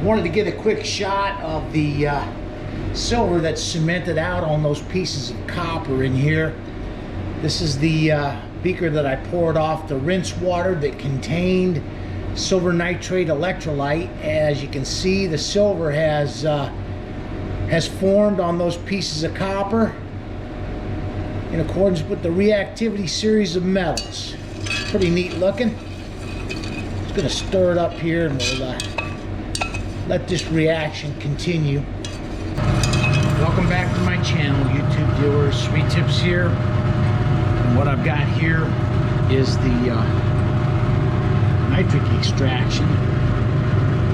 Wanted to get a quick shot of the silver that's cemented out on those pieces of copper in here. This is the beaker that I poured off the rinse water that contained silver nitrate electrolyte. As you can see, the silver has formed on those pieces of copper in accordance with the reactivity series of metals. Pretty neat looking. Just going to stir it up here and we'll let this reaction continue. Welcome back to my channel, YouTube viewers. Sweet Tips here. And what I've got here is the nitric extraction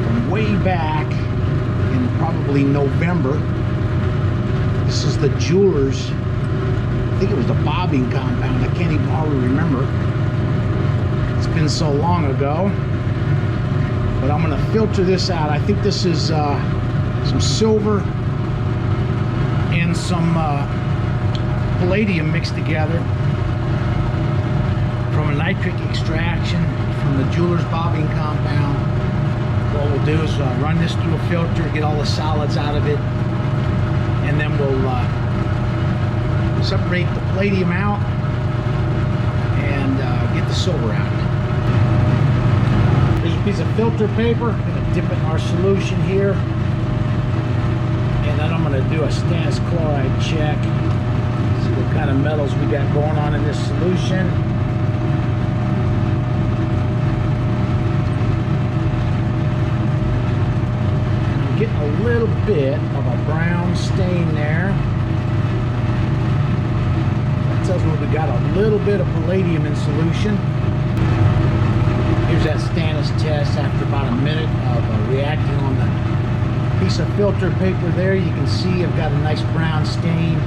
from way back in probably November. This is the jeweler's, I think it was the bobbing compound. I can't even hardly remember. It's been so long ago. But I'm going to filter this out. I think this is some silver and some palladium mixed together from a nitric extraction from the jeweler's bobbing compound. What we'll do is run this through a filter, get all the solids out of it, and then we'll separate the palladium out and get the silver out. There's a piece of filter paper. I'm going to dip it in our solution here. And then I'm going to do a stannous chloride check. See what kind of metals we got going on in this solution. And I'm getting a little bit of a brown stain there. That tells me we got a little bit of palladium in solution. Here's that stannous test after about a minute of reacting on the piece of filter paper there. You can see I've got a nice brown stain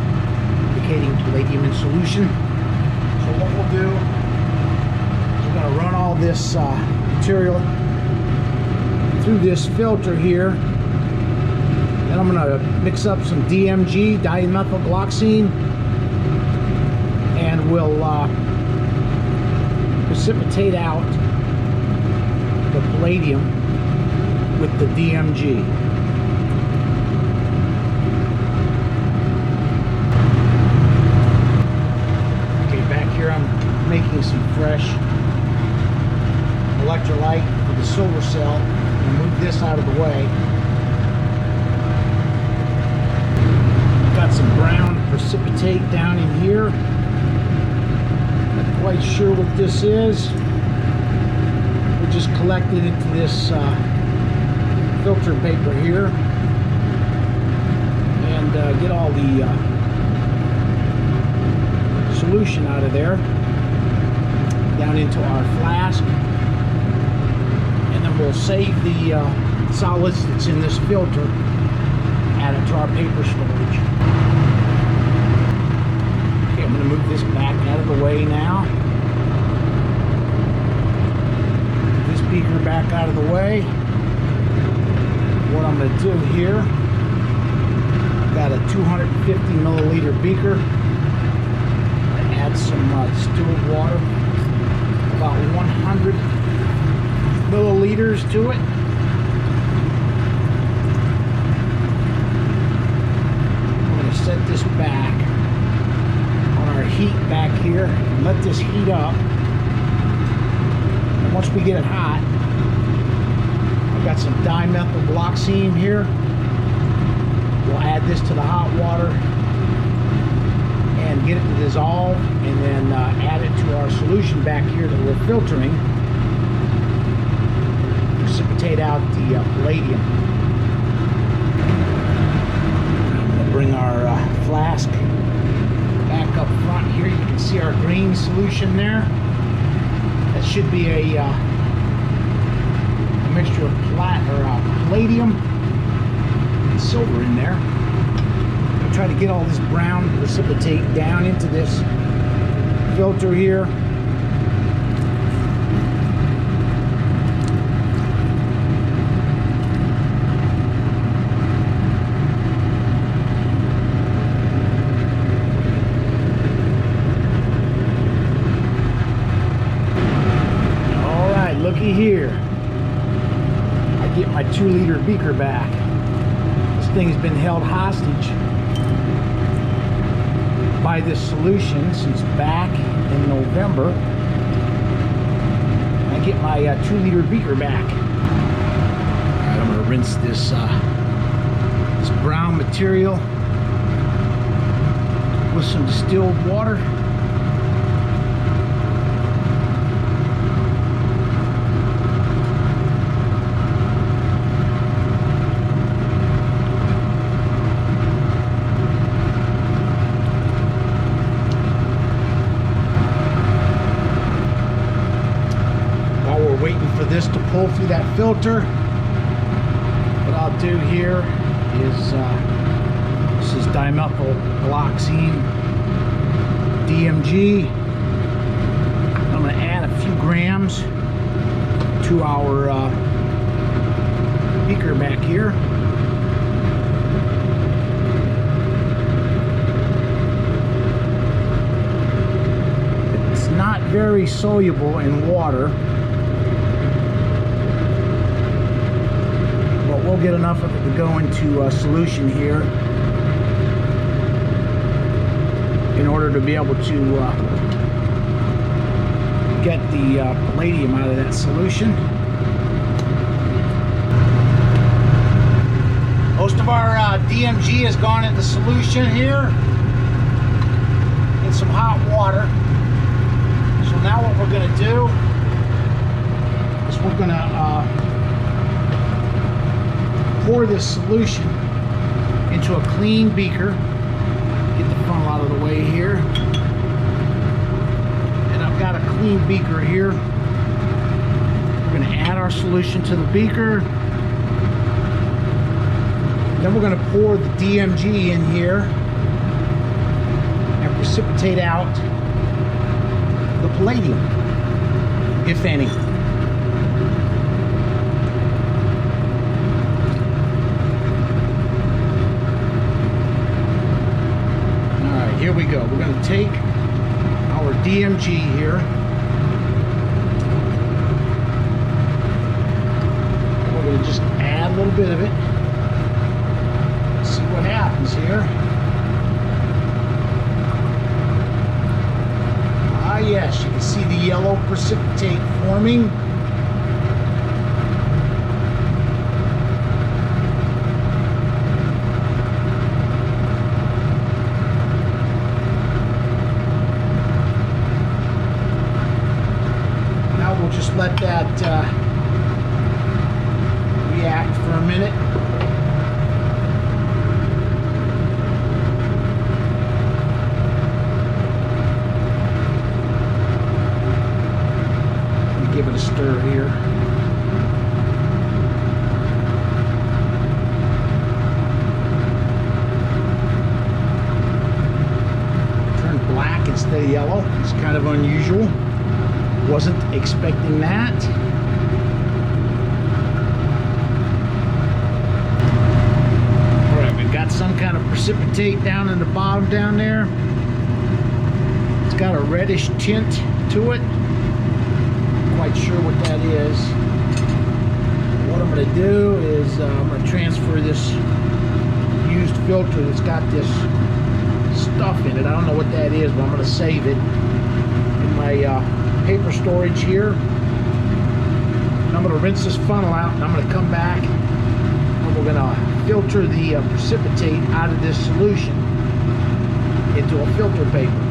indicating palladium in solution. So what we'll do is we're going to run all this material through this filter here. Then I'm going to mix up some DMG, dimethylglycine, and we'll precipitate out the palladium with the DMG. Okay, back here I'm making some fresh electrolyte for the silver cell. I'm gonna move this out of the way. Got some brown precipitate down in here. Not quite sure what this is. Just collected into this filter paper here and get all the solution out of there down into our flask, and then we'll save the solids that's in this filter, add it to our paper storage. Okay, I'm going to move this back out of the way now. Beaker back out of the way. What I'm going to do here, I've got a 250 milliliter beaker. Add some distilled water, about 100 milliliters to it. I'm going to set this back on our heat back here and let this heat up. Once we get it hot, I've got some dimethylglycine here. We'll add this to the hot water and get it to dissolve, and then add it to our solution back here that we're filtering. Precipitate out the palladium. I'm going to bring our flask back up front here. You can see our green solution there. That should be a mixture of palladium and silver in there. I'm going to try to get all this brown precipitate down into this filter here. All right, looky here. I get my 2-liter beaker back. This thing's been held hostage by this solution since back in November. I get my 2-liter beaker back. Alright, I'm gonna rinse this this brown material with some distilled water. Waiting for this to pull through that filter, what I'll do here is this is dimethylglycine DMG. I'm going to add a few grams to our beaker back here. It's not very soluble in water, we'll get enough of it to go into a solution here in order to be able to get the palladium out of that solution. Most of our DMG has gone into solution here in some hot water. So now what we're going to do is we're going to pour this solution into a clean beaker. Get the funnel out of the way here. And I've got a clean beaker here. We're going to add our solution to the beaker. Then we're going to pour the DMG in here and precipitate out the palladium, if any. Here we go. We're going to take our DMG here. And we're going to just add a little bit of it. See what happens here. Ah, yes, you can see the yellow precipitate forming. We'll just let that react for a minute. Let me give it a stir here. Turn black instead of yellow. It's kind of unusual. Wasn't expecting that. Alright, we've got some kind of precipitate down in the bottom down there. It's got a reddish tint to it. Not quite sure what that is. What I'm going to do is I'm going to transfer this used filter that's got this stuff in it. I don't know what that is, but I'm going to save it in my paper storage here. And I'm going to rinse this funnel out, and I'm going to come back and we're going to filter the precipitate out of this solution into a filter paper.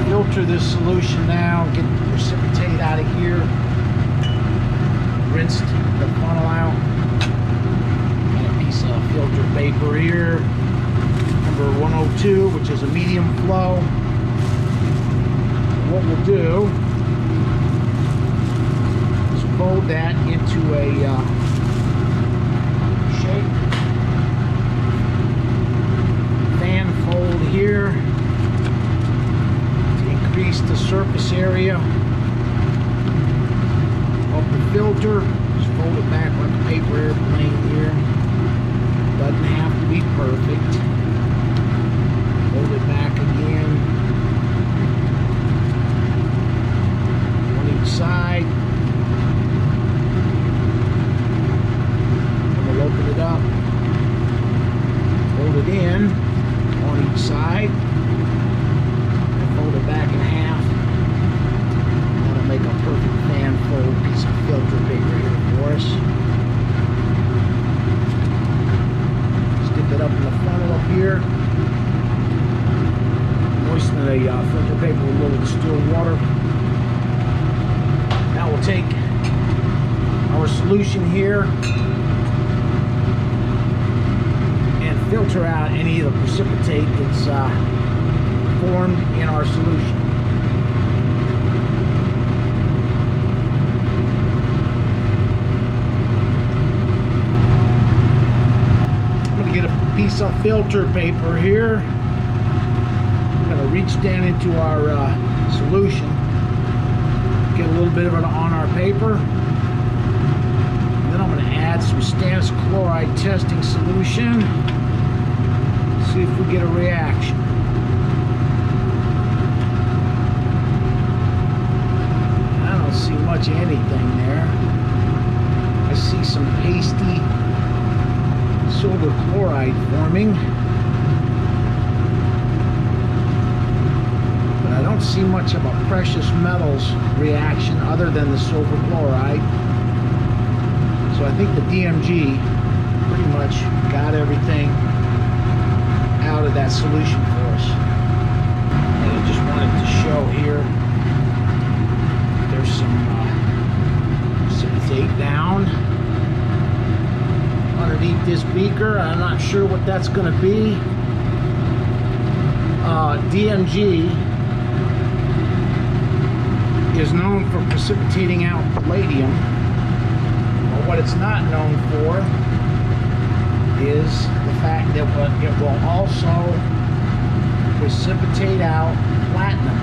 Filter this solution now, get the precipitate out of here. Rinsed the funnel out. Got a piece of filter paper here, number 102, which is a medium flow. What we'll do is fold that into a shape. Fan fold here to increase the surface area of the filter. Just fold it back like a paper airplane here. Doesn't have to be perfect. Fold it back again. Side. solution here and filter out any of the precipitate that's formed in our solution. I'm going to get a piece of filter paper here. I'm going to reach down into our solution, get a little bit of it on our paper. Then I'm going to add some stannous chloride testing solution. See if we get a reaction. I don't see much of anything there. I see some pasty silver chloride forming, but I don't see much of a precious metals reaction other than the silver chloride. So I think the DMG pretty much got everything out of that solution for us. And I just wanted to show here there's some precipitate down underneath this beaker. I'm not sure what that's going to be. DMG is known for precipitating out palladium. But what it's not known for is the fact that it will also precipitate out platinum.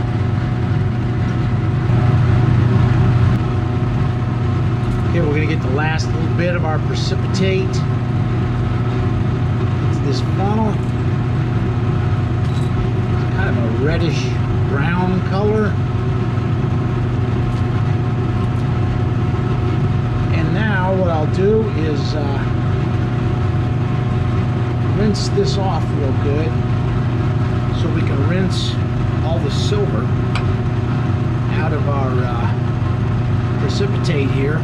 Okay, we're going to get the last little bit of our precipitate into this funnel. It's kind of a reddish brown color. And now what I'll do is rinse this off real good so we can rinse all the silver out of our precipitate here.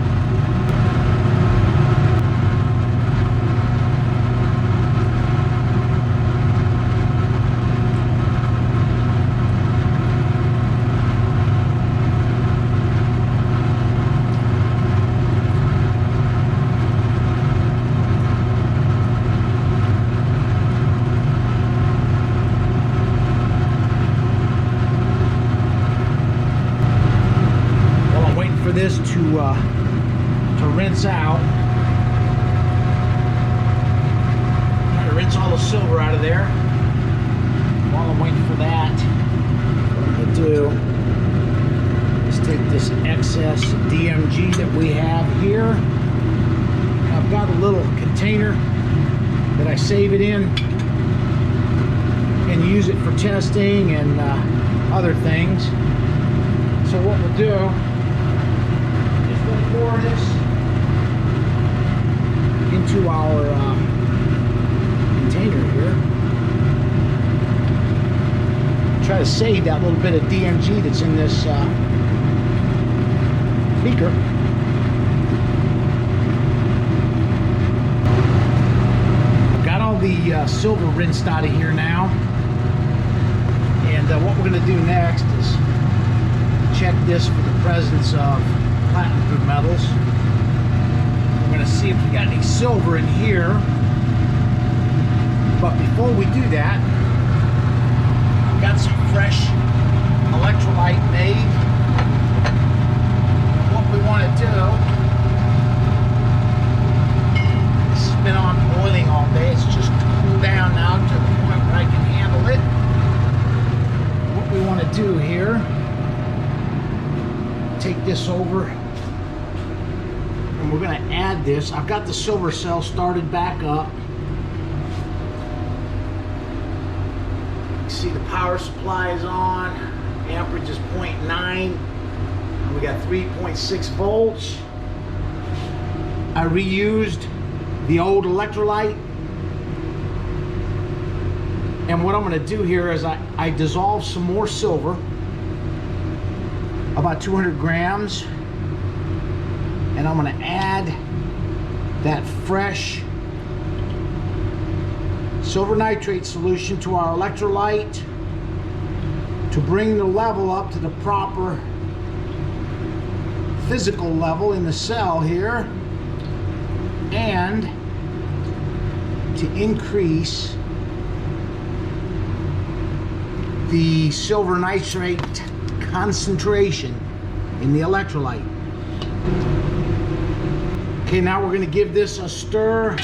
This to rinse out. Try to rinse all the silver out of there. While I'm waiting for that, what I'm going to do is take this excess DMG that we have here. I've got a little container that I save it in and use it for testing and other things. So what we'll do, pour this into our container here. Try to save that little bit of DMG that's in this beaker. I've got all the silver rinsed out of here now, and what we're going to do next is check this for the presence of platinum group metals. We're going to see if we got any silver in here. But before we do that, I've got some fresh electrolyte made. What we want to do, this has been on boiling all day. It's just cooled down now to the point where I can handle it. What we want to do here, take this over, and we're going to add this. I've got the silver cell started back up. You see the power supply is on. Amperage is 0.9. And we got 3.6 volts. I reused the old electrolyte. And what I'm going to do here is I dissolve some more silver, about 200 grams, and I'm going to add that fresh silver nitrate solution to our electrolyte to bring the level up to the proper physical level in the cell here. and to increase the silver nitrate concentration in the electrolyte. Okay, now we're going to give this a stir.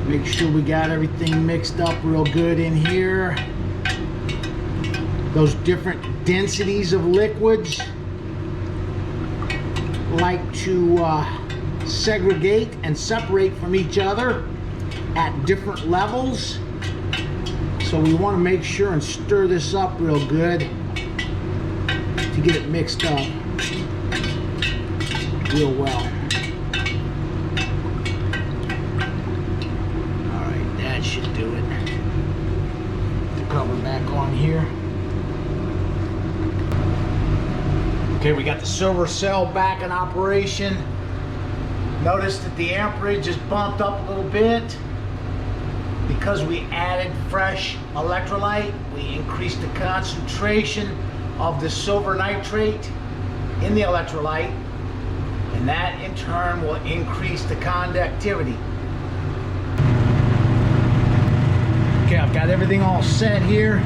Make sure we got everything mixed up real good in here. Those different densities of liquids like to segregate and separate from each other at different levels. So we want to make sure and stir this up real good to get it mixed up real well. Alright, that should do it. The cover back on here. Okay, we got the silver cell back in operation. Notice that the amperage is bumped up a little bit. Because we added fresh electrolyte, we increased the concentration of the silver nitrate in the electrolyte, and that in turn will increase the conductivity. Okay, I've got everything all set here.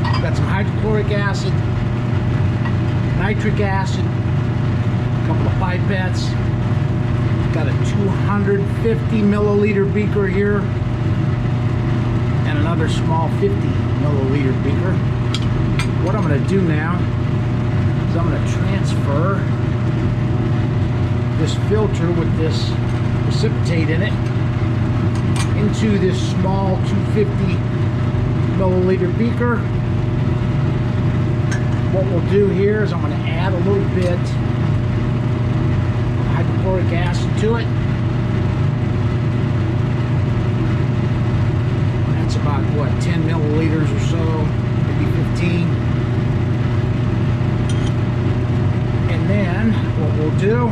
I've got some hydrochloric acid, nitric acid, a couple of pipettes. Got a 250 milliliter beaker here. Another small 50 milliliter beaker. What I'm going to do now is I'm going to transfer this filter with this precipitate in it into this small 250 milliliter beaker. What we'll do here is I'm going to add a little bit of hydrochloric acid to it. About what, 10 milliliters or so, maybe 15. And then what we'll do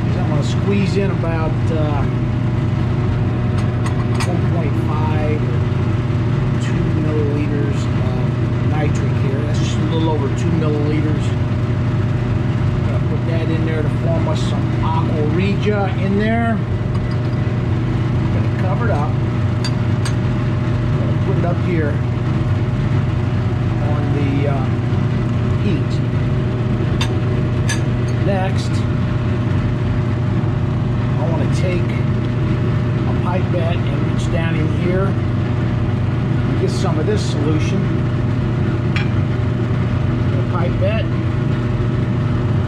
is I'm going to squeeze in about 1.5 or 2 milliliters of nitric here. That's just a little over 2 milliliters. I'm going to put that in there to form us some aqua regia in there. I'm going to cover it up. Put it up here on the heat. Next, I want to take a pipette and reach down in here and get some of this solution. The pipette,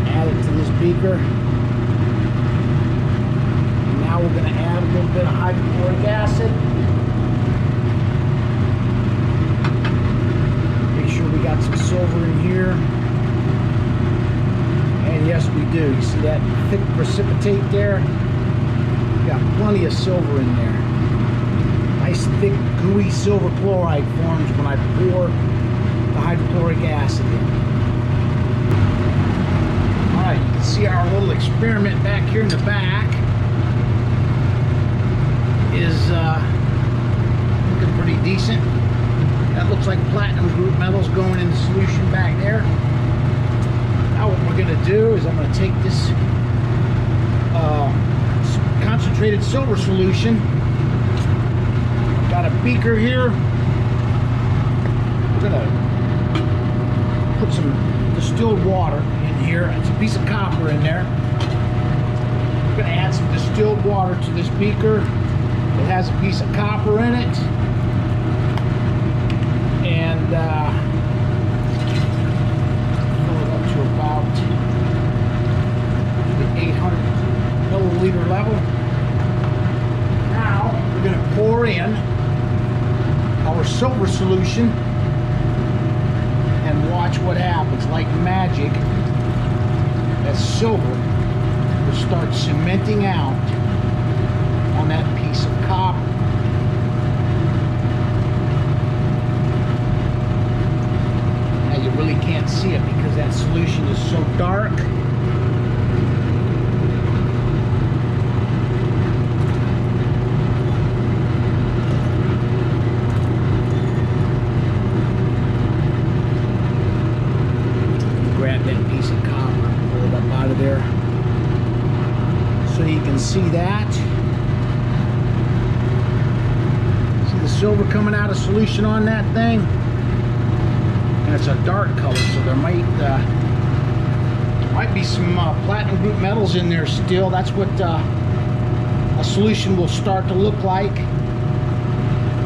add it to this beaker. And now we're going to add a little bit of hydrochloric acid. We got some silver in here, and yes, we do. You see that thick precipitate there? We got plenty of silver in there. Nice thick gooey silver chloride forms when I pour the hydrochloric acid in. Alright, you can see our little experiment back here in the back is looking pretty decent. That looks like platinum group metals going in the solution back there. Now what we're going to do is I'm going to take this concentrated silver solution. I've got a beaker here. We're going to put some distilled water in here. It's a piece of copper in there. We're going to add some distilled water to this beaker. It has a piece of copper in it. And fill it up to about the 800 milliliter level. Now we're going to pour in our silver solution and watch what happens. Like magic, that silver will start cementing out on that piece of copper. Now you really can't see it because that solution is so dark. Grab that piece of copper and pull it up out of there. so you can see that. See the silver coming out of solution on that thing? And it's a dark color, so there might be some platinum group metals in there still. That's what a solution will start to look like.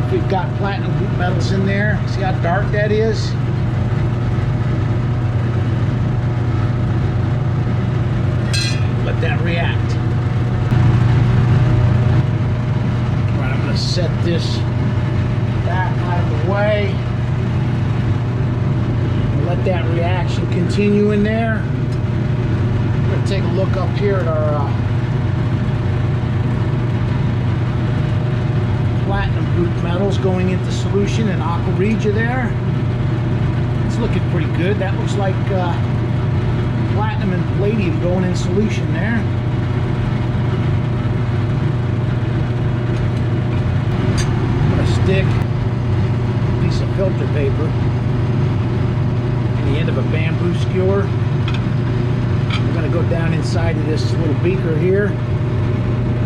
If we've got platinum group metals in there, see how dark that is? Let that react. All right, I'm going to set this back out of the way. Let that reaction continue in there. I'm going to take a look up here at our platinum group metals going into solution in aqua regia there. It's looking pretty good. That looks like platinum and palladium going in solution there. I'm going to stick a piece of filter paper in the end of a bamboo skewer. I'm going to go down inside of this little beaker here,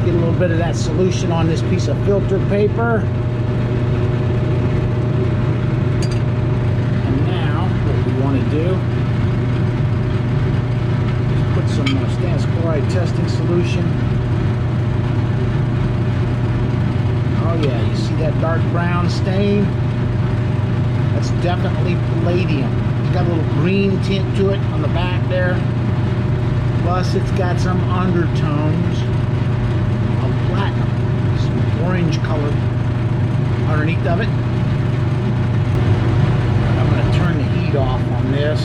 get a little bit of that solution on this piece of filter paper. And now what we want to do, some stannous chloride testing solution. Oh yeah, you see that dark brown stain? That's definitely palladium. It's got a little green tint to it on the back there. Plus it's got some undertones of platinum, some orange color underneath of it. I'm going to turn the heat off on this.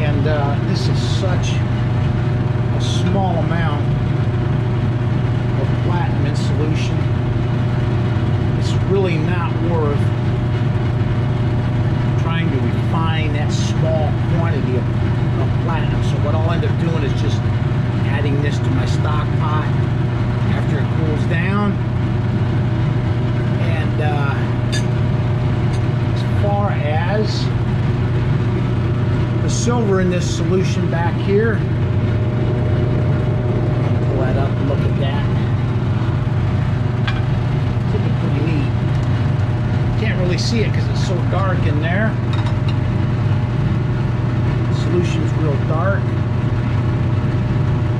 And this is such a small amount of platinum in solution. It's really not worth trying to refine that small quantity of platinum. So what I'll end up doing is just adding this to my stock pot after it cools down. And as far as the silver in this solution back here, pull that up and look at that. It's looking pretty neat. Can't really see it because it's so dark in there. The solution's real dark.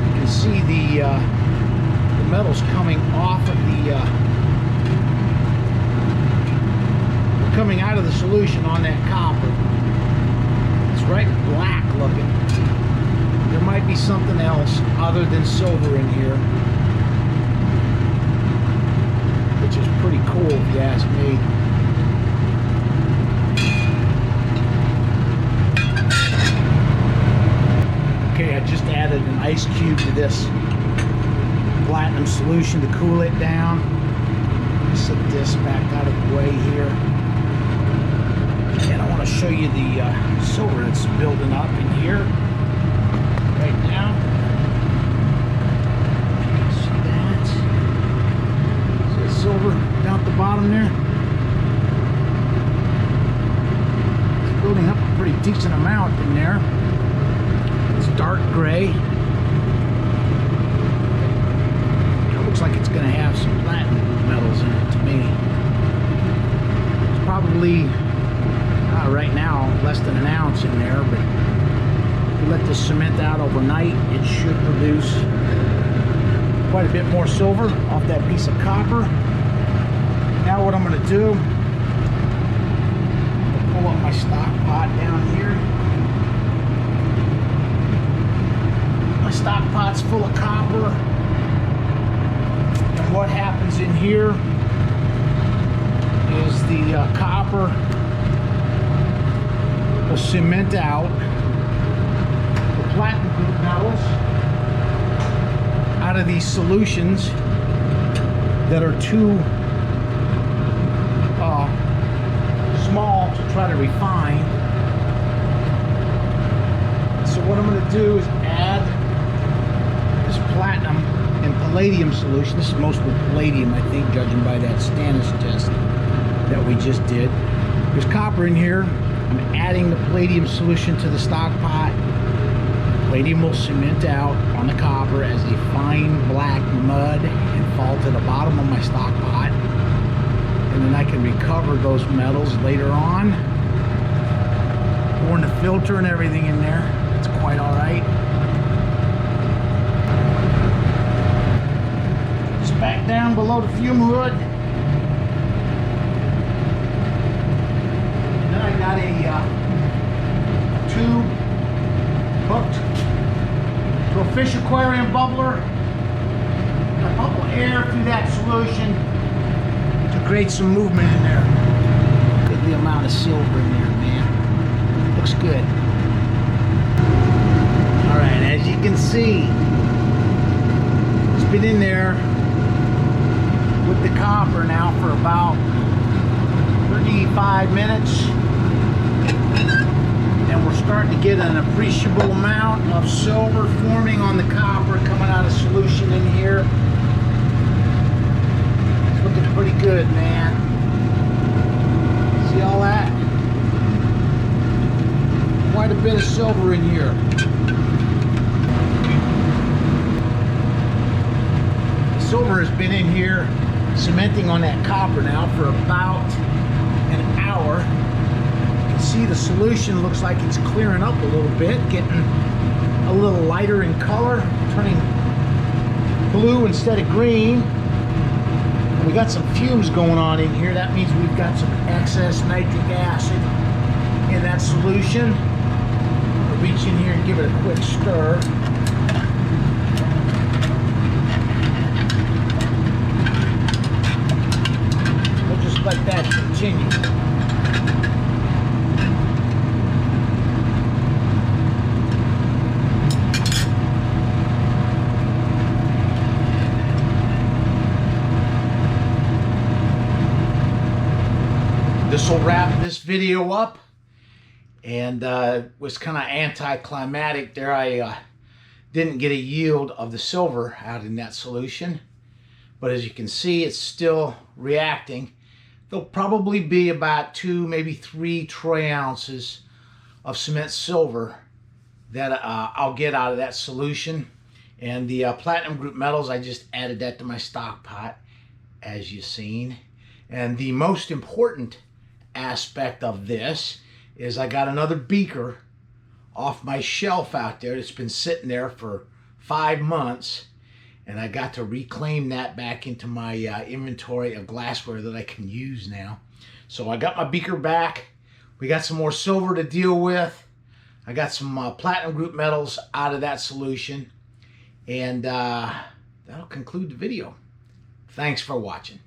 You can see the metals coming off of coming out of the solution on that copper. Right, black looking. There might be something else other than silver in here, which is pretty cool if you ask me. Okay, I just added an ice cube to this platinum solution to cool it down. Set this back out of the way here. And I want to show you the silver that's building up in here right now. See that? See the silver down at the bottom there? It's building up a pretty decent amount in there. It's dark gray. It looks like it's going to have some platinum metals in it to me. It's probably right now less than an ounce in there, but if you let this cement out overnight, it should produce quite a bit more silver off that piece of copper. Now what I'm going to do, I'll pull up my stock pot down here. My stock pot's full of copper, and what happens in here is the copper will cement out the platinum group metals out of these solutions that are too small to try to refine. So what I'm going to do is add this platinum and palladium solution. This is mostly palladium, I think, judging by that stannous test that we just did. There's copper in here. I'm adding the palladium solution to the stock pot. Palladium will cement out on the copper as a fine black mud and fall to the bottom of my stock pot. And then I can recover those metals later on. Pouring the filter and everything in there. It's quite all right. Just back down below the fume hood. And then I got a tube hooked to a fish aquarium bubbler. I bubble air through that solution to create some movement in there. Look at the amount of silver in there, man. Looks good. Alright, as you can see, it's been in there with the copper now for about 35 minutes. And we're starting to get an appreciable amount of silver forming on the copper coming out of solution in here. It's looking pretty good, man. See all that? Quite a bit of silver in here. The silver has been in here cementing on that copper now for about an hour. See, the solution looks like it's clearing up a little bit, getting a little lighter in color, turning blue instead of green. We got some fumes going on in here. That means we've got some excess nitric acid in that solution. We'll reach in here and give it a quick stir. We'll just let that continue. This will wrap this video up, and was kind of anticlimactic there. I didn't get a yield of the silver out in that solution, but as you can see, it's still reacting. There'll probably be about 2, maybe 3 troy ounces of cement silver that I'll get out of that solution. And the platinum group metals, I just added that to my stock pot, as you've seen. And the most important aspect of this is I got another beaker off my shelf out there that's been sitting there for 5 months, and I got to reclaim that back into my inventory of glassware that I can use now. So I got my beaker back. We got some more silver to deal with. I got some platinum group metals out of that solution, and that'll conclude the video. Thanks for watching.